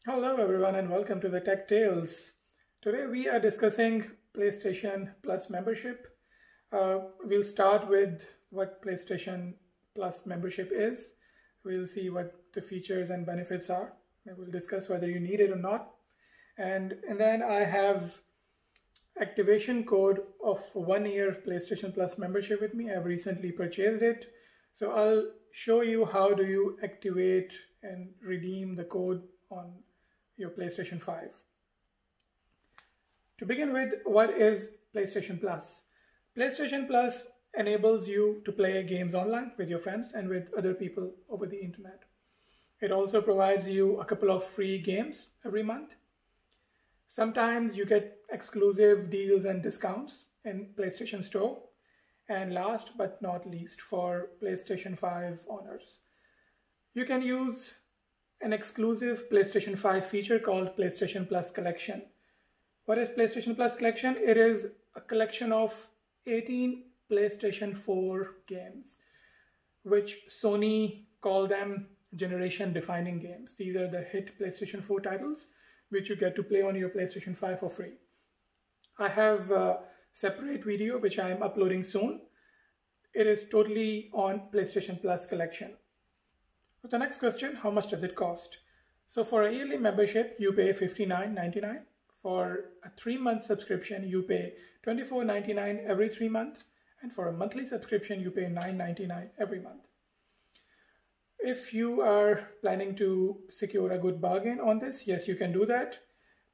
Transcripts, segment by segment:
Hello everyone and welcome to the Tech Tales. Today we are discussing PlayStation Plus membership. We'll start with what PlayStation Plus membership is. We'll see what the features and benefits are. And we'll discuss whether you need it or not. And then I have activation code of 1 year PlayStation Plus membership with me. I've recently purchased it. So I'll show you how do you activate and redeem the code on your PlayStation 5. To begin with, what is PlayStation Plus? PlayStation Plus enables you to play games online with your friends and with other people over the internet. It also provides you a couple of free games every month. Sometimes you get exclusive deals and discounts in PlayStation Store. And last but not least, for PlayStation 5 owners, you can use an exclusive PlayStation 5 feature called PlayStation Plus Collection. What is PlayStation Plus Collection? It is a collection of 18 PlayStation 4 games, which Sony call them generation defining games. These are the hit PlayStation 4 titles, which you get to play on your PlayStation 5 for free. I have a separate video, which I am uploading soon. It is totally on PlayStation Plus Collection. So the next question, how much does it cost? So for a yearly membership, you pay $59.99. For a 3-month subscription, you pay $24.99 every 3 months. And for a monthly subscription, you pay $9.99 every month. If you are planning to secure a good bargain on this, yes, you can do that.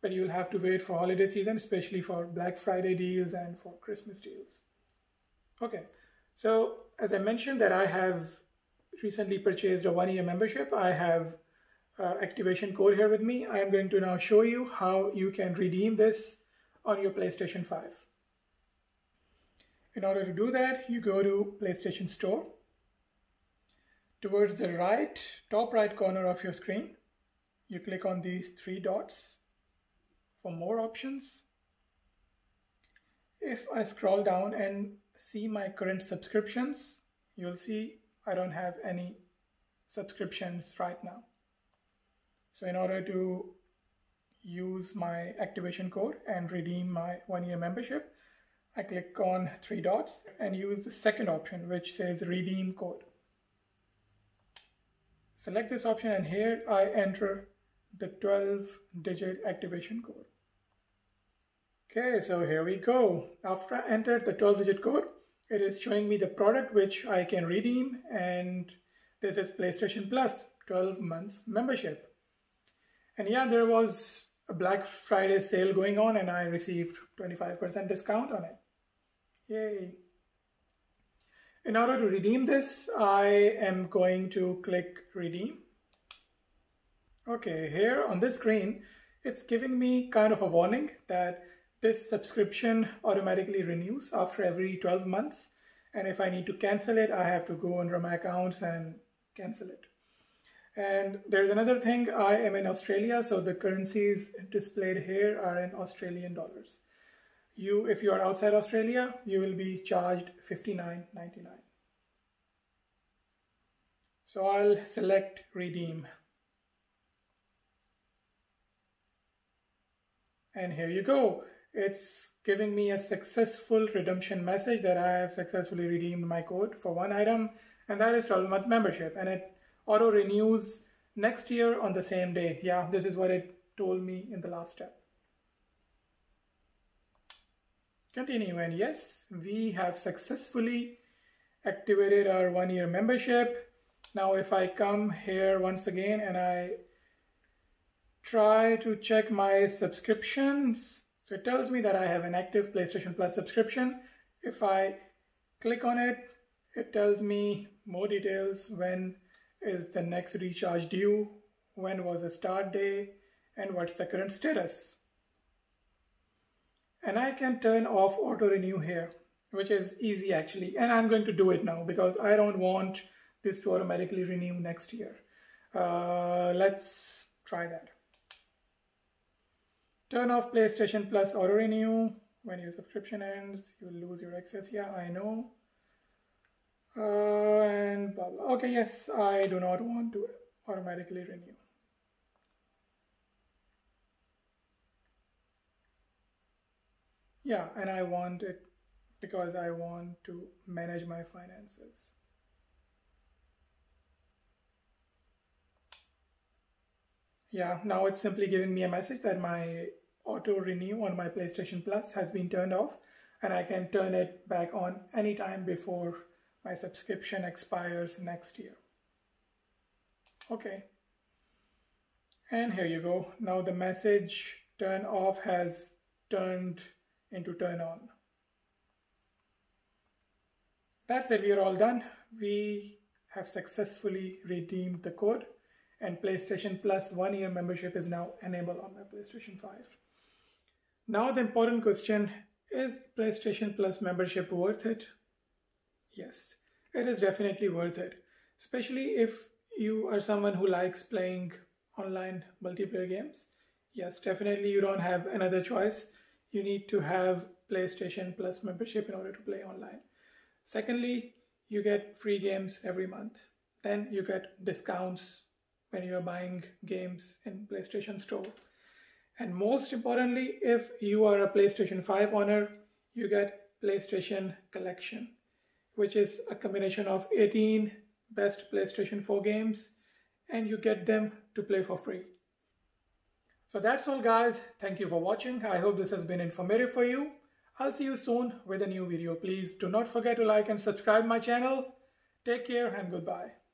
But you'll have to wait for holiday season, especially for Black Friday deals and for Christmas deals. Okay, so as I mentioned that I have recently purchased a 1-year membership. I have activation code here with me. I am going to now show you how you can redeem this on your PlayStation 5. In order to do that, you go to PlayStation Store. Towards the right, top right corner of your screen, you click on these 3 dots for more options. If I scroll down and see my current subscriptions, you'll see I don't have any subscriptions right now. So in order to use my activation code and redeem my 1-year membership, I click on 3 dots and use the second option, which says redeem code. Select this option and here I enter the 12-digit activation code. Okay, so here we go. After I entered the 12-digit code, it is showing me the product which I can redeem, and this is PlayStation Plus 12 months membership. And yeah, there was a Black Friday sale going on and I received 25% discount on it. Yay. In order to redeem this, I am going to click redeem. Okay, here on this screen, it's giving me kind of a warning that this subscription automatically renews after every 12 months. And if I need to cancel it, I have to go under my accounts and cancel it. And there's another thing, I am in Australia, so the currencies displayed here are in Australian dollars. If you are outside Australia, you will be charged $59.99. So I'll select redeem. And here you go. It's giving me a successful redemption message that I have successfully redeemed my code for one item, and that is 12-month membership. And it auto renews next year on the same day. Yeah, this is what it told me in the last step. Continue, and yes, we have successfully activated our 1-year membership. Now if I come here once again and I try to check my subscriptions, so it tells me that I have an active PlayStation Plus subscription. If I click on it, it tells me more details. When is the next recharge due? When was the start day? And what's the current status? And I can turn off auto renew here, which is easy actually. And I'm going to do it now because I don't want this to automatically renew next year. Let's try that. Turn off PlayStation Plus auto renew. When your subscription ends, you will lose your access. Yeah, I know. And blah, blah. Okay, yes, I do not want to automatically renew. Yeah, and I want it because I want to manage my finances. Yeah, now it's simply giving me a message that my auto renew on my PlayStation Plus has been turned off, and I can turn it back on anytime before my subscription expires next year. Okay, and here you go. Now the message turn off has turned into turn on. That's it, we are all done. We have successfully redeemed the code, and PlayStation Plus 1 year membership is now enabled on my PlayStation 5. Now the important question, is PlayStation Plus membership worth it? Yes, it is definitely worth it, especially if you are someone who likes playing online multiplayer games. Yes, definitely you don't have another choice. You need to have PlayStation Plus membership in order to play online. Secondly, you get free games every month. Then you get discounts when you're buying games in PlayStation Store. And most importantly, if you are a PlayStation 5 owner, you get PlayStation Collection, which is a combination of 18 best PlayStation 4 games, and you get them to play for free. So that's all guys, thank you for watching. I hope this has been informative for you. I'll see you soon with a new video. Please do not forget to like and subscribe my channel. Take care and goodbye.